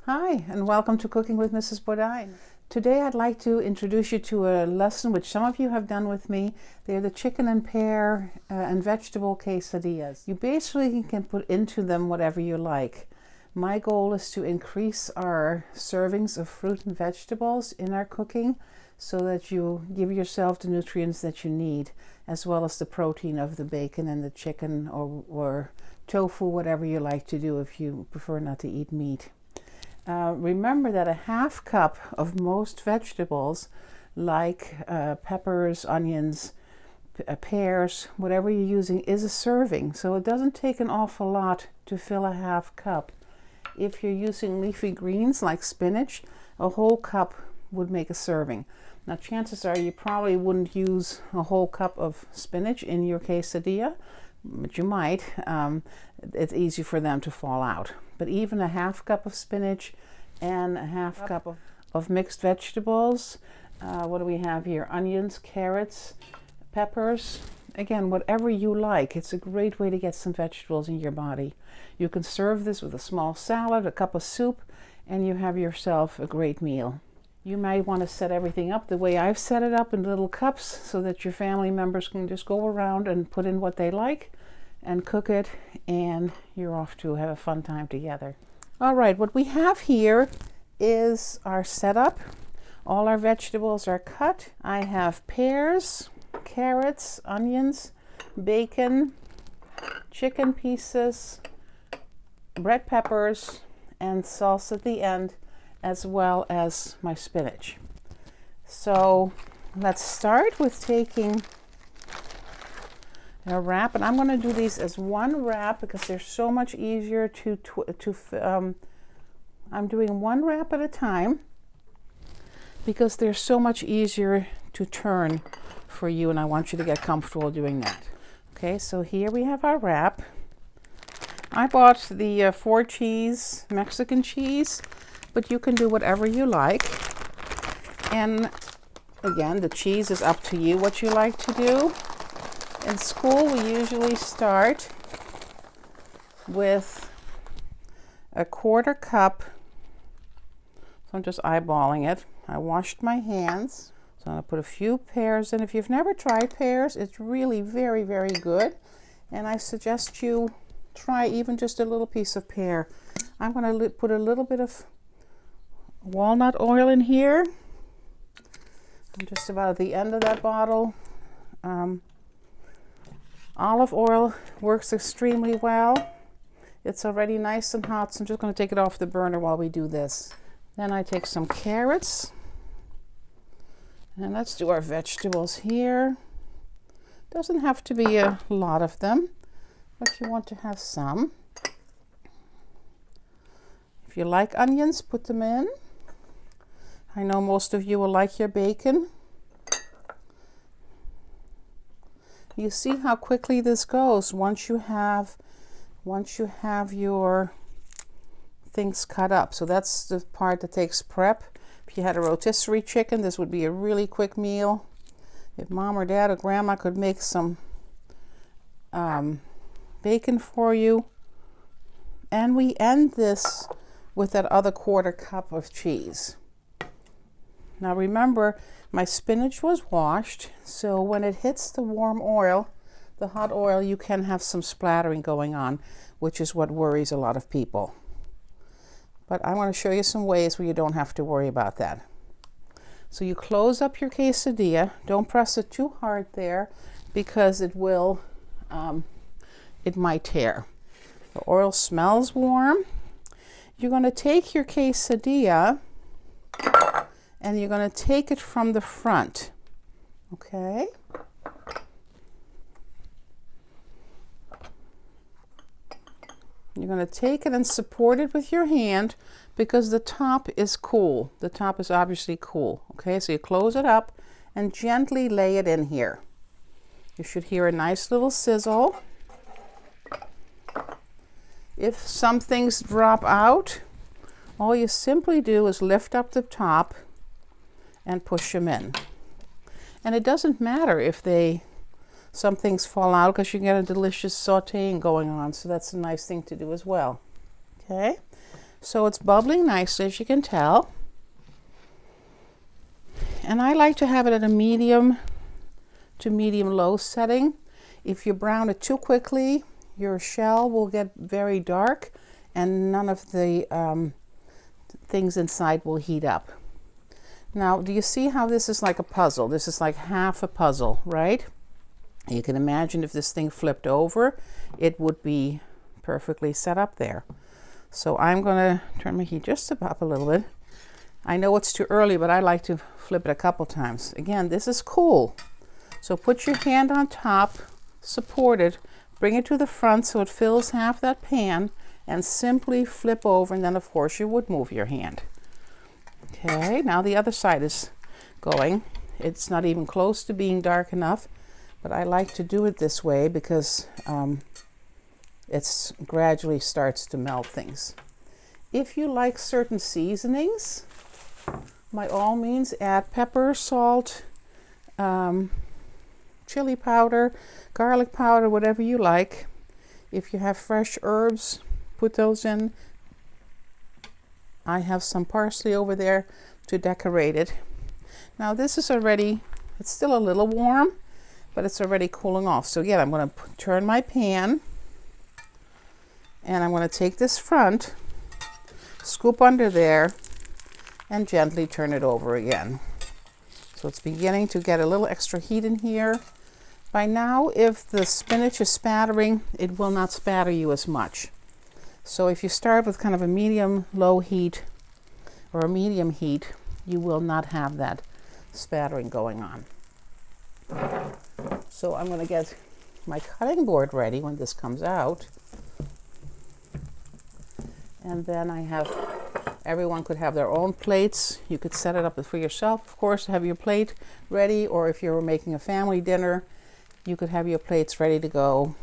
Hi, and welcome to Cooking with Mrs. Bodine. Today I'd like to introduce you to a lesson which some of you have done with me. They're the chicken and pear and vegetable quesadillas. You basically can put into them whatever you like. My goal is to increase our servings of fruit and vegetables in our cooking so that you give yourself the nutrients that you need, as well as the protein of the bacon and the chicken or tofu, whatever you like to do if you prefer not to eat meat. Remember that a half cup of most vegetables, like peppers, onions, pears, whatever you're using, is a serving. So it doesn't take an awful lot to fill a half cup. If you're using leafy greens like spinach, a whole cup would make a serving. Now chances are you probably wouldn't use a whole cup of spinach in your quesadilla, but you might. It's easy for them to fall out. But even a half cup of spinach and a half cup of mixed vegetables. What do we have here? Onions, carrots, peppers. Again, whatever you like. It's a great way to get some vegetables in your body. You can serve this with a small salad, a cup of soup, and you have yourself a great meal. You might want to set everything up the way I've set it up in little cups so that your family members can just go around and put in what they like and cook it, and you're off to have a fun time together. All right, what we have here is our setup. All our vegetables are cut. I have pears, carrots, onions, bacon, chicken pieces, red peppers, and salsa at the end, as well as my spinach. So let's start with taking a wrap, and I'm going to do these as one wrap because they're so much easier I'm doing one wrap at a time because they're so much easier to turn for you, and I want you to get comfortable doing that. Okay, so here we have our wrap. I bought the 4-cheese Mexican cheese, but you can do whatever you like. And again, the cheese is up to you what you like to do. In school, we usually start with a 1/4 cup. So I'm just eyeballing it. I washed my hands. So I'm going to put a few pears in. If you've never tried pears, it's really very, very good. And I suggest you try even just a little piece of pear. I'm going to put a little bit of walnut oil in here. I'm just about at the end of that bottle. Olive oil works extremely well. It's already nice and hot, so I'm just going to take it off the burner while we do this. Then I take some carrots. And let's do our vegetables here. Doesn't have to be a lot of them, but you want to have some. If you like onions, put them in. I know most of you will like your bacon. You see how quickly this goes once you have your things cut up. So that's the part that takes prep. If you had a rotisserie chicken, this would be a really quick meal. If mom or dad or grandma could make some bacon for you. And we end this with that other 1/4 cup of cheese. Now remember, my spinach was washed, so when it hits the warm oil, the hot oil, you can have some splattering going on, which is what worries a lot of people. But I want to show you some ways where you don't have to worry about that. So you close up your quesadilla. Don't press it too hard there because it might tear. The oil smells warm. You're going to take your quesadilla and you're going to take it from the front, okay? You're going to take it and support it with your hand because the top is cool. The top is obviously cool, okay? So you close it up and gently lay it in here. You should hear a nice little sizzle. If some things drop out, all you simply do is lift up the top and push them in. And it doesn't matter if some things fall out because you get a delicious sauteing going on. So that's a nice thing to do as well. Okay, So it's bubbling nicely, as you can tell. And I like to have it at a medium to medium-low setting. If you brown it too quickly, your shell will get very dark and none of the things inside will heat up. Now, do you see how this is like a puzzle? This is like half a puzzle, right? You can imagine if this thing flipped over, it would be perfectly set up there. So I'm going to turn my heat just up a little bit. I know it's too early, but I like to flip it a couple times. Again, this is cool. So put your hand on top, support it, bring it to the front so it fills half that pan, and simply flip over, and then of course you would move your hand. Okay, now the other side is going. It's not even close to being dark enough, but I like to do it this way because it gradually starts to melt things. If you like certain seasonings, by all means add pepper, salt, chili powder, garlic powder, whatever you like. If you have fresh herbs, put those in. I have some parsley over there to decorate it. Now this is already, it's still a little warm, but it's already cooling off. So again, I'm going to turn my pan, and I'm going to take this front, scoop under there, and gently turn it over again. So it's beginning to get a little extra heat in here. By now, if the spinach is spattering, it will not spatter you as much. So if you start with kind of a medium-low heat or a medium heat, you will not have that spattering going on. So I'm going to get my cutting board ready when this comes out. And then I have, everyone could have their own plates. You could set it up for yourself, of course, have your plate ready, or if you're making a family dinner, you could have your plates ready to go.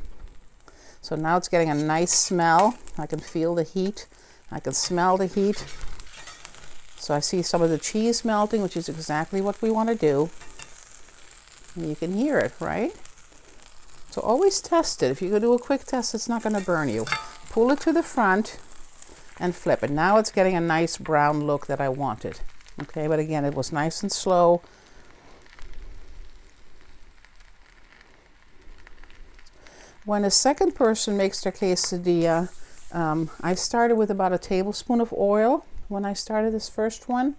So now it's getting a nice smell. I can feel the heat. I can smell the heat. So I see some of the cheese melting, which is exactly what we want to do. And you can hear it, right? So always test it. If you go do a quick test, it's not going to burn you. Pull it to the front and flip it. Now it's getting a nice brown look that I wanted. Okay, but again, it was nice and slow. When a second person makes their quesadilla, I started with about a tablespoon of oil when I started this first one.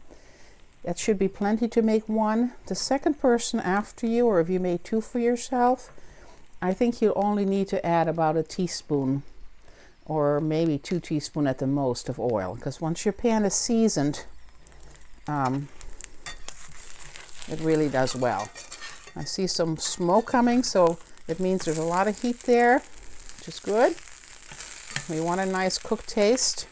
That should be plenty to make one. The second person after you, or if you made two for yourself, I think you'll only need to add about a teaspoon or maybe 2 teaspoons at the most of oil, because once your pan is seasoned, it really does well. I see some smoke coming, so it means there's a lot of heat there, which is good. We want a nice cooked taste.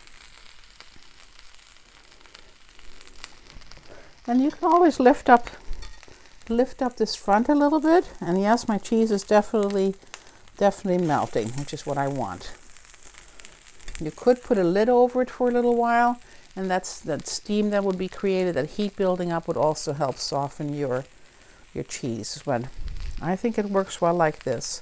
And you can always lift up this front a little bit. And yes, my cheese is definitely melting, which is what I want. You could put a lid over it for a little while, and that steam that would be created, that heat building up, would also help soften your cheese. But I think it works well like this.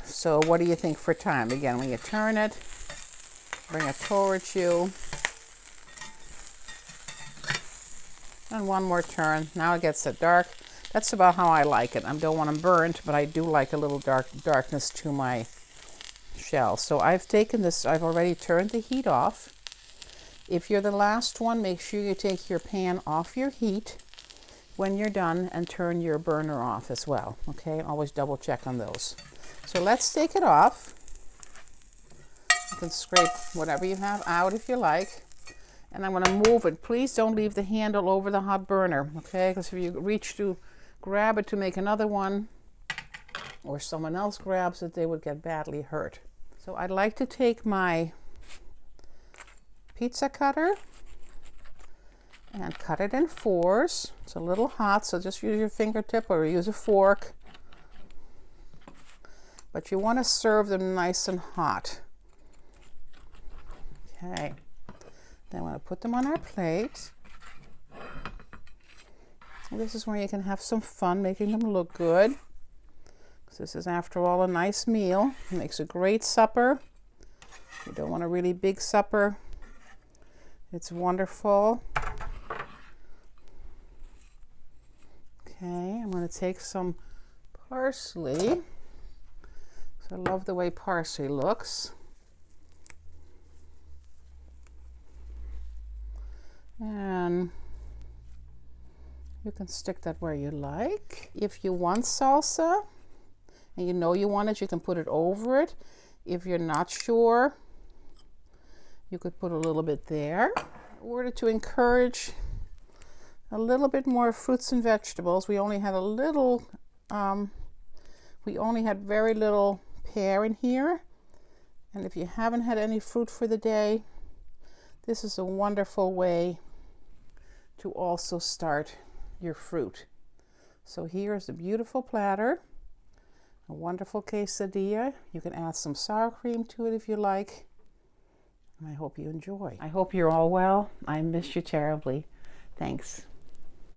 So what do you think for time? Again, when you turn it, bring it towards you. And one more turn. Now it gets dark. That's about how I like it. I don't want them burnt, but I do like a little darkness to my shell. So I've taken this, I've already turned the heat off. If you're the last one, make sure you take your pan off your heat when you're done and turn your burner off as well. Okay, always double check on those. So let's take it off. You can scrape whatever you have out if you like. And I'm going to move it. Please don't leave the handle over the hot burner, okay? Because if you reach to grab it to make another one, or someone else grabs it, they would get badly hurt. So I'd like to take my pizza cutter and cut it in 4s. It's a little hot, so just use your fingertip or use a fork. But you want to serve them nice and hot. Okay. Then I'm going to put them on our plate. This is where you can have some fun making them look good. This is, after all, a nice meal. It makes a great supper. You don't want a really big supper. It's wonderful. Okay, I'm going to take some parsley. So I love the way parsley looks. And you can stick that where you like. If you want salsa and you know you want it, you can put it over it. If you're not sure, you could put a little bit there. In order to encourage a little bit more fruits and vegetables, we only had very little pear in here. And if you haven't had any fruit for the day, this is a wonderful way to also start your fruit. So here's a beautiful platter, a wonderful quesadilla. You can add some sour cream to it if you like. And I hope you enjoy. I hope you're all well. I miss you terribly. Thanks.